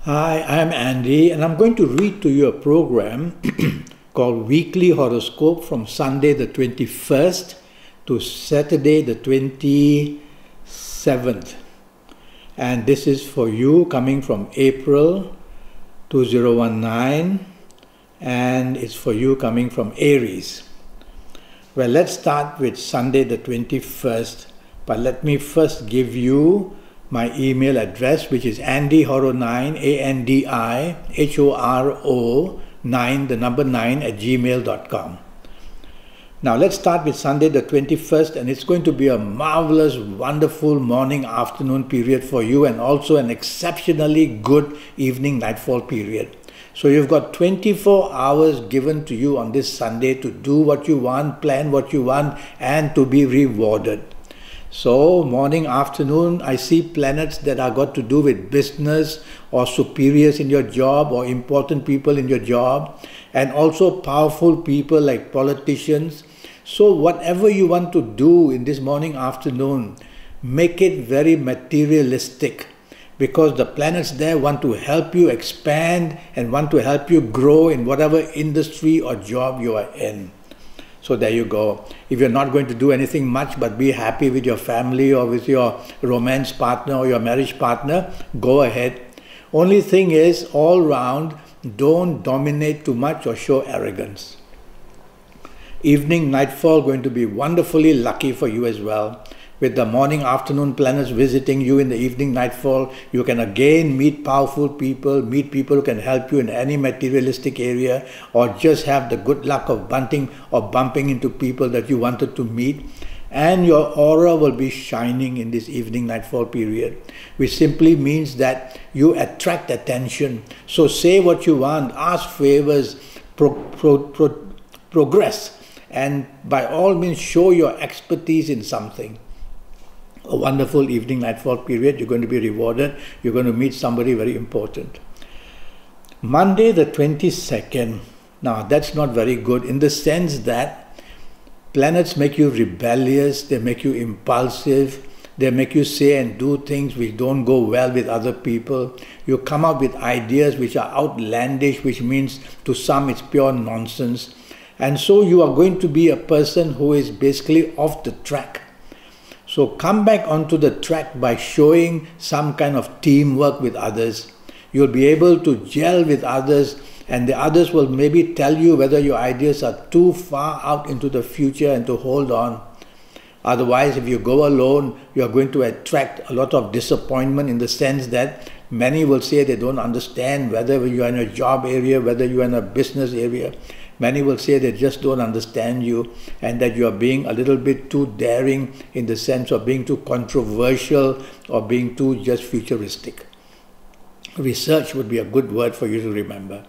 Hi, I'm Andy, and I'm going to read to you a program called Weekly Horoscope from Sunday the 21st to Saturday the 27th. And this is for you coming from April 2019, and it's for you coming from Aries. Well, let's start with Sunday the 21st, but let me first give you my email address, which is andyhoro9, ANDIHORO 9, the number 9 at gmail.com. Now let's start with Sunday the 21st, and it's going to be a marvelous, wonderful morning, afternoon period for you, and also an exceptionally good evening, nightfall period. So you've got 24 hours given to you on this Sunday to do what you want, plan what you want, and to be rewarded. So morning, afternoon, I see planets that are got to do with business or superiors in your job or important people in your job, and also powerful people like politicians. So whatever you want to do in this morning, afternoon, make it very materialistic, because the planets there want to help you expand and want to help you grow in whatever industry or job you are in. So there you go. If you're not going to do anything much but be happy with your family or with your romance partner or your marriage partner, go ahead. Only thing is, all round, don't dominate too much or show arrogance. Evening, nightfall going to be wonderfully lucky for you as well. With the morning, afternoon planets visiting you in the evening, nightfall, you can again meet powerful people, meet people who can help you in any materialistic area, or just have the good luck of bumping into people that you wanted to meet. And your aura will be shining in this evening, nightfall period, which simply means that you attract attention. So say what you want, ask favors, progress, and by all means show your expertise in something. A wonderful evening, nightfall period. You're going to be rewarded. You're going to meet somebody very important. Monday the 22nd. Now that's not very good, in the sense that planets make you rebellious, they make you impulsive, they make you say and do things which don't go well with other people. You come up with ideas which are outlandish, which means to some it's pure nonsense. And so you are going to be a person who is basically off the track. So come back onto the track by showing some kind of teamwork with others. You'll be able to gel with others, and the others will maybe tell you whether your ideas are too far out into the future and to hold on. Otherwise, if you go alone, you are going to attract a lot of disappointment, in the sense that many will say they don't understand whether you are in a job area, whether you are in a business area. Many will say they just don't understand you, and that you are being a little bit too daring, in the sense of being too controversial or being too just futuristic. Research would be a good word for you to remember.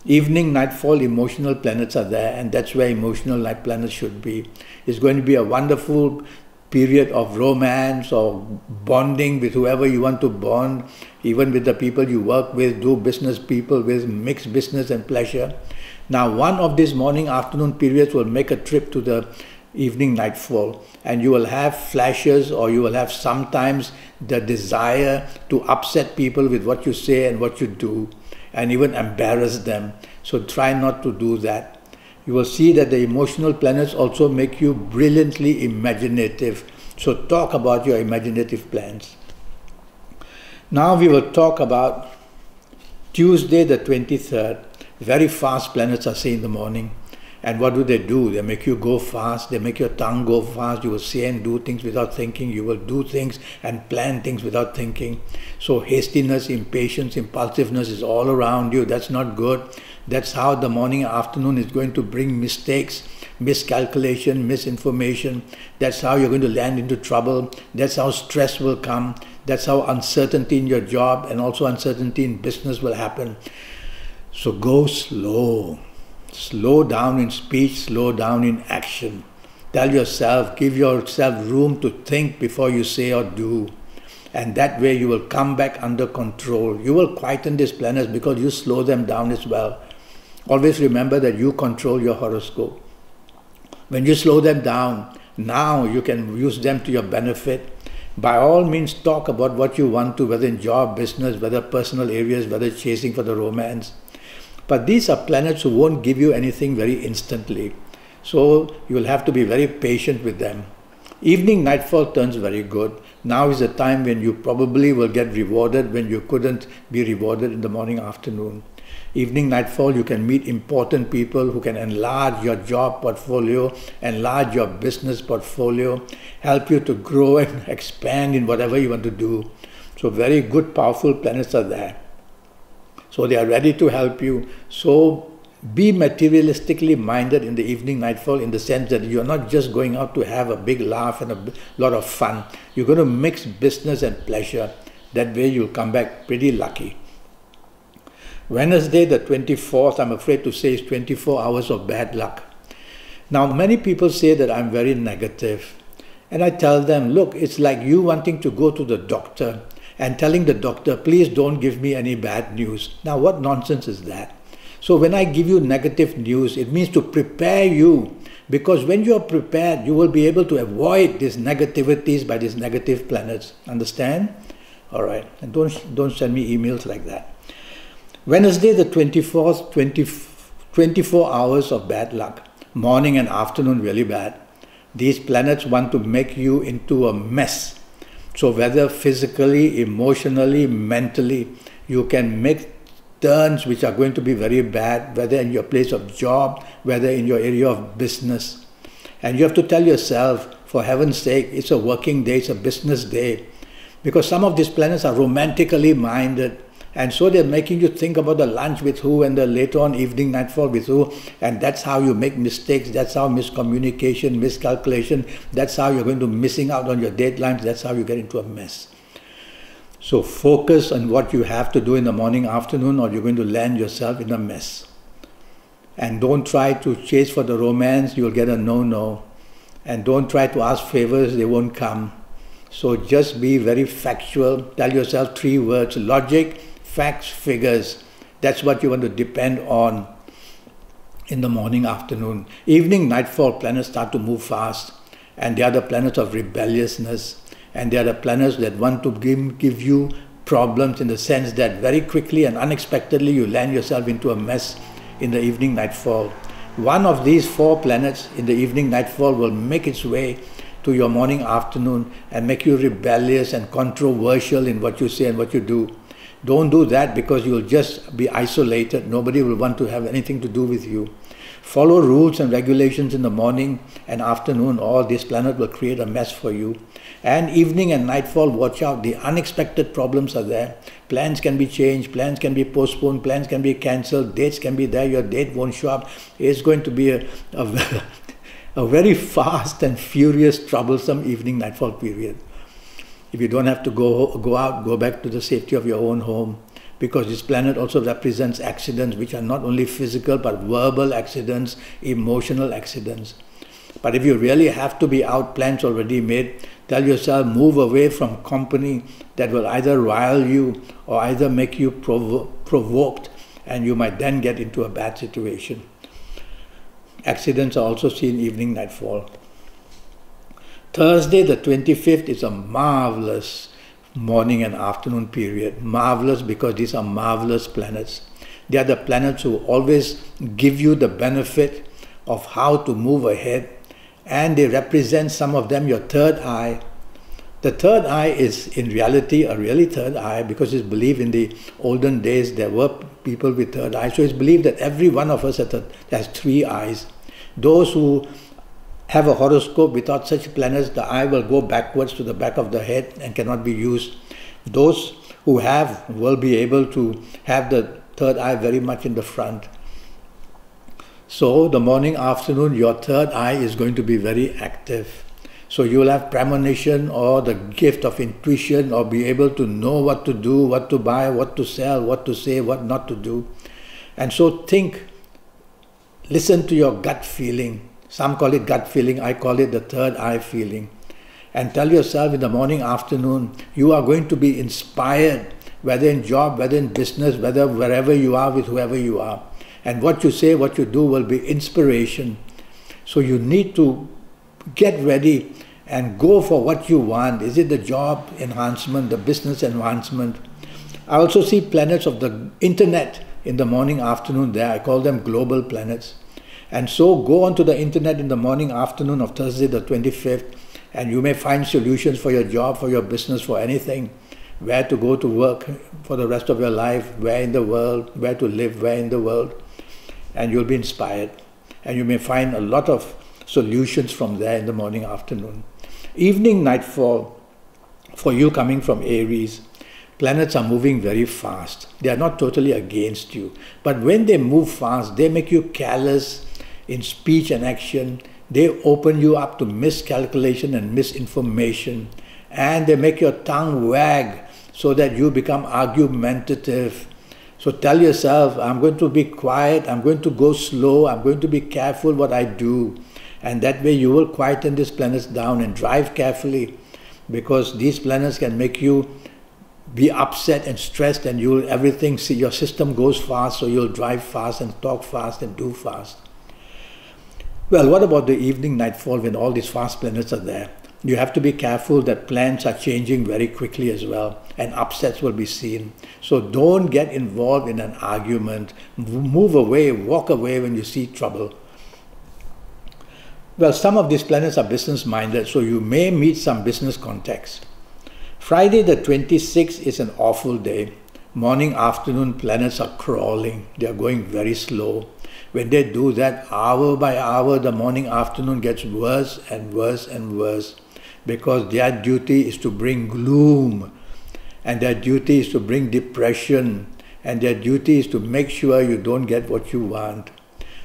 Evening, nightfall, emotional planets are there, and that's where emotional light planets should be. It's going to be a wonderful period of romance or bonding with whoever you want to bond, even with the people you work with, do business people with, mix business and pleasure. Now, one of these morning, afternoon periods will make a trip to the evening, nightfall, and you will have flashes, or you will have sometimes the desire to upset people with what you say and what you do, and even embarrass them. So try not to do that. You will see that the emotional planets also make you brilliantly imaginative. So talk about your imaginative plans. Now we will talk about Tuesday the 23rd. Very fast planets are seen in the morning. And what do? They make you go fast, they make your tongue go fast. You will say and do things without thinking. You will do things and plan things without thinking. So hastiness, impatience, impulsiveness is all around you. That's not good. That's how the morning and afternoon is going to bring mistakes, miscalculation, misinformation. That's how you're going to land into trouble. That's how stress will come. That's how uncertainty in your job and also uncertainty in business will happen. So go slow. Slow down in speech, slow down in action. Tell yourself, give yourself room to think before you say or do. And that way you will come back under control. You will quieten these planets because you slow them down as well. Always remember that you control your horoscope. When you slow them down, now you can use them to your benefit. By all means, talk about what you want to, whether in job, business, whether personal areas, whether chasing for the romance. But these are planets who won't give you anything very instantly. So you will have to be very patient with them. Evening nightfall turns very good. Now is the time when you probably will get rewarded when you couldn't be rewarded in the morning, afternoon. Evening nightfall, you can meet important people who can enlarge your job portfolio, enlarge your business portfolio, help you to grow and expand in whatever you want to do. So very good, powerful planets are there. So they are ready to help you. So be materialistically minded in the evening nightfall, in the sense that you're not just going out to have a big laugh and a lot of fun. You're going to mix business and pleasure. That way you'll come back pretty lucky. Wednesday the 24th, I'm afraid to say, is 24 hours of bad luck. Now many people say that I'm very negative. And I tell them, look, it's like you wanting to go to the doctor and telling the doctor, please don't give me any bad news. Now what nonsense is that? So when I give you negative news, it means to prepare you, because when you are prepared, you will be able to avoid these negativities by these negative planets. Understand? All right. And don't send me emails like that. Wednesday the 24th, 24 hours of bad luck. Morning and afternoon really bad. These planets want to make you into a mess. So whether physically, emotionally, mentally, you can make turns which are going to be very bad, whether in your place of job, whether in your area of business. And you have to tell yourself, for heaven's sake, it's a working day, it's a business day. Because some of these planets are romantically minded, and so they're making you think about the lunch with who and the later on evening nightfall with who, and that's how you make mistakes, that's how miscommunication, miscalculation, that's how you're going to missing out on your deadlines, that's how you get into a mess. So focus on what you have to do in the morning, afternoon, or you're going to land yourself in a mess. And don't try to chase for the romance, you'll get a no-no. And don't try to ask favors, they won't come. So just be very factual. Tell yourself 3 words: logic, facts, figures. That's what you want to depend on in the morning, afternoon. Evening, nightfall, planets start to move fast. And they are the planets of rebelliousness. And they are the planets that want to give you problems, in the sense that very quickly and unexpectedly you land yourself into a mess in the evening nightfall. One of these 4 planets in the evening nightfall will make its way to your morning, afternoon, and make you rebellious and controversial in what you say and what you do. Don't do that, because you'll just be isolated. Nobody will want to have anything to do with you. Follow rules and regulations in the morning and afternoon, or this planet will create a mess for you. And evening and nightfall, watch out. The unexpected problems are there. Plans can be changed, plans can be postponed, plans can be cancelled, dates can be there, your date won't show up. It's going to be a very fast and furious, troublesome evening nightfall period. If you don't have to go out, go back to the safety of your own home. Because this planet also represents accidents, which are not only physical, but verbal accidents, emotional accidents. But if you really have to be out, plans already made, tell yourself, move away from company that will either rile you or either make you provoked, and you might then get into a bad situation. Accidents are also seen evening nightfall. Thursday the 25th is a marvelous morning and afternoon period. Marvelous because these are marvelous planets. They are the planets who always give you the benefit of how to move ahead, and they represent, some of them, your third eye. The third eye is in reality a really third eye, because it's believed in the olden days there were people with third eyes. So it's believed that every one of us has 3 eyes. Those who have a horoscope without such planets, the eye will go backwards to the back of the head and cannot be used. Those who have will be able to have the third eye very much in the front. So the morning, afternoon, your third eye is going to be very active. So you will have premonition or the gift of intuition, or be able to know what to do, what to buy, what to sell, what to say, what not to do. And so think, listen to your gut feeling. Some call it gut feeling, I call it the third eye feeling. And tell yourself in the morning, afternoon, you are going to be inspired, whether in job, whether in business, whether wherever you are with whoever you are. And what you say, what you do will be inspiration. So you need to get ready and go for what you want. Is it the job enhancement, the business enhancement? I also see planets of the internet in the morning, afternoon there. I call them global planets. And so go onto the internet in the morning, afternoon of Thursday the 25th, and you may find solutions for your job, for your business, for anything. Where to go to work for the rest of your life, where in the world, where to live, where in the world. And you'll be inspired. And you may find a lot of solutions from there in the morning, afternoon. Evening, nightfall, for you coming from Aries, planets are moving very fast. They are not totally against you. But when they move fast, they make you callous in speech and action. They open you up to miscalculation and misinformation. And they make your tongue wag so that you become argumentative. So tell yourself, I'm going to be quiet, I'm going to go slow, I'm going to be careful what I do. And that way you will quieten these planets down and drive carefully, because these planets can make you be upset and stressed, and you'll everything, see, your system goes fast, so you'll drive fast and talk fast and do fast. Well, what about the evening, nightfall, when all these fast planets are there? You have to be careful that plans are changing very quickly as well, and upsets will be seen. So don't get involved in an argument. Move away, walk away when you see trouble. Well, some of these planets are business-minded, so you may meet some business contacts. Friday the 26th is an awful day. Morning, afternoon planets are crawling. They are going very slow. When they do that, hour by hour, the morning, afternoon gets worse and worse and worse, because their duty is to bring gloom, and their duty is to bring depression, and their duty is to make sure you don't get what you want.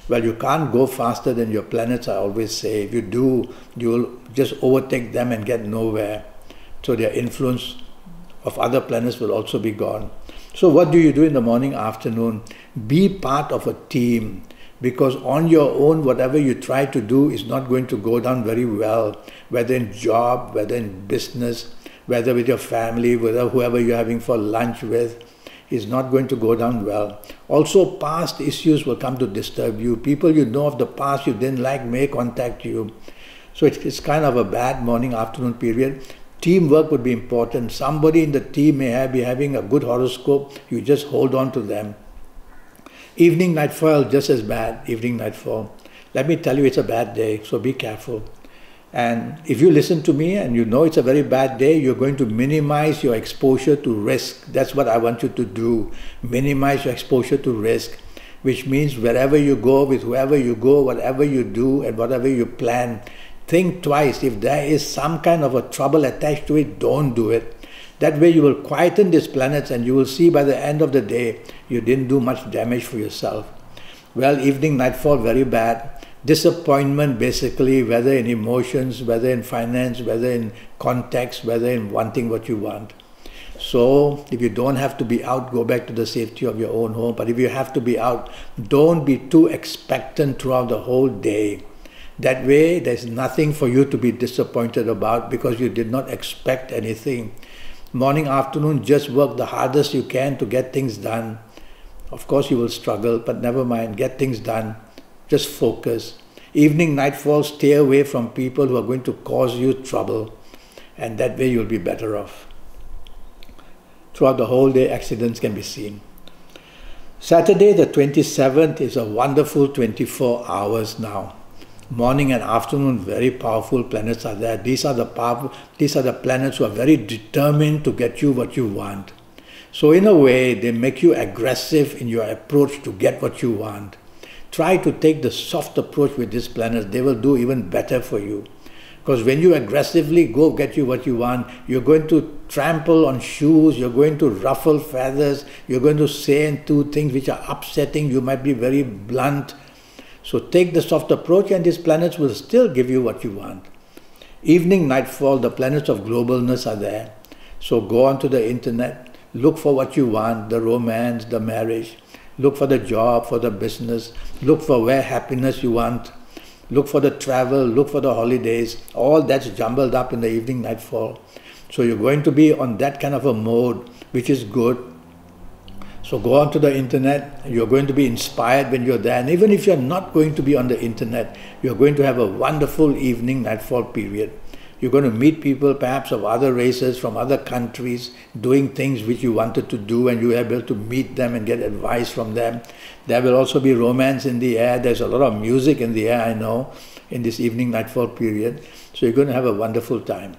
Well, you can't go faster than your planets, I always say. If you do, you'll just overtake them and get nowhere. So their influence of other planets will also be gone. So what do you do in the morning, afternoon? Be part of a team, because on your own, whatever you try to do is not going to go down very well, whether in job, whether in business, whether with your family, whether whoever you're having for lunch with, is not going to go down well. Also, past issues will come to disturb you. People you know of the past you didn't like may contact you. So it's kind of a bad morning, afternoon period. Teamwork would be important. Somebody in the team may be having a good horoscope. You just hold on to them. Evening, nightfall, just as bad. Evening, nightfall. Let me tell you, it's a bad day, so be careful. And if you listen to me and you know it's a very bad day, you're going to minimize your exposure to risk. That's what I want you to do. Minimize your exposure to risk, which means wherever you go, with whoever you go, whatever you do and whatever you plan, think twice. If there is some kind of a trouble attached to it, don't do it. That way you will quieten these planets, and you will see by the end of the day, you didn't do much damage for yourself. Well, evening, nightfall, very bad. Disappointment, basically, whether in emotions, whether in finance, whether in context, whether in wanting what you want. So, if you don't have to be out, go back to the safety of your own home. But if you have to be out, don't be too expectant throughout the whole day. That way, there's nothing for you to be disappointed about, because you did not expect anything. Morning, afternoon, just work the hardest you can to get things done. Of course, you will struggle, but never mind, get things done. Just focus. Evening, nightfall, stay away from people who are going to cause you trouble, and that way you'll be better off. Throughout the whole day, accidents can be seen. Saturday the 27th is a wonderful 24 hours now. Morning and afternoon, very powerful planets are there. These are the planets who are very determined to get you what you want. So in a way, they make you aggressive in your approach to get what you want. Try to take the soft approach with these planets. They will do even better for you. Because when you aggressively go get you what you want, you're going to trample on shoes, you're going to ruffle feathers, you're going to say and do things which are upsetting, you might be very blunt. So take the soft approach, and these planets will still give you what you want. Evening, nightfall, the planets of globalness are there. So go onto the internet, look for what you want, the romance, the marriage. Look for the job, for the business. Look for where happiness you want. Look for the travel. Look for the holidays. All that's jumbled up in the evening, nightfall. So you're going to be on that kind of a mode, which is good. So go onto the internet. You're going to be inspired when you're there. And even if you're not going to be on the internet, you're going to have a wonderful evening, nightfall period. You're going to meet people perhaps of other races, from other countries, doing things which you wanted to do, and you are able to meet them and get advice from them. There will also be romance in the air. There's a lot of music in the air, I know, in this evening nightfall period. So you're going to have a wonderful time.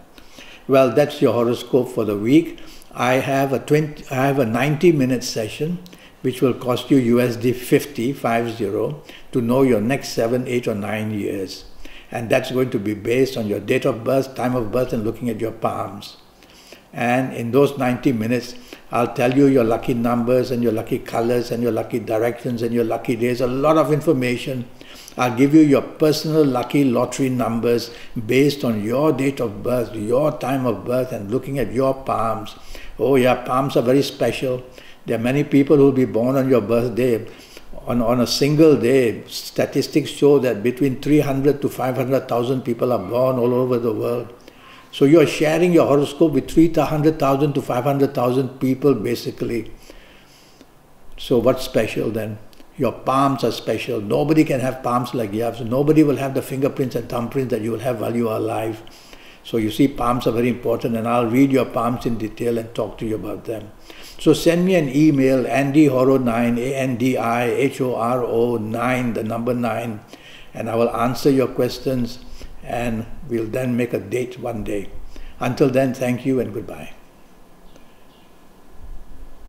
Well, that's your horoscope for the week. I have a 90-minute session which will cost you USD 50 to know your next 7, 8 or 9 years. And that's going to be based on your date of birth, time of birth, and looking at your palms. And in those 90 minutes, I'll tell you your lucky numbers and your lucky colors and your lucky directions and your lucky days, a lot of information. I'll give you your personal lucky lottery numbers based on your date of birth, your time of birth, and looking at your palms. Oh yeah, palms are very special. There are many people who will be born on your birthday. On a single day, statistics show that between 300 to 500,000 people are born all over the world. So you're sharing your horoscope with 300,000 to 500,000 people basically. So what's special then? Your palms are special. Nobody can have palms like you have. So nobody will have the fingerprints and thumbprints that you will have while you are alive. So you see, palms are very important, and I'll read your palms in detail and talk to you about them. So send me an email, AndyHoro9, ANDIHORO9, the number 9, and I will answer your questions, and we'll then make a date one day. Until then, thank you and goodbye.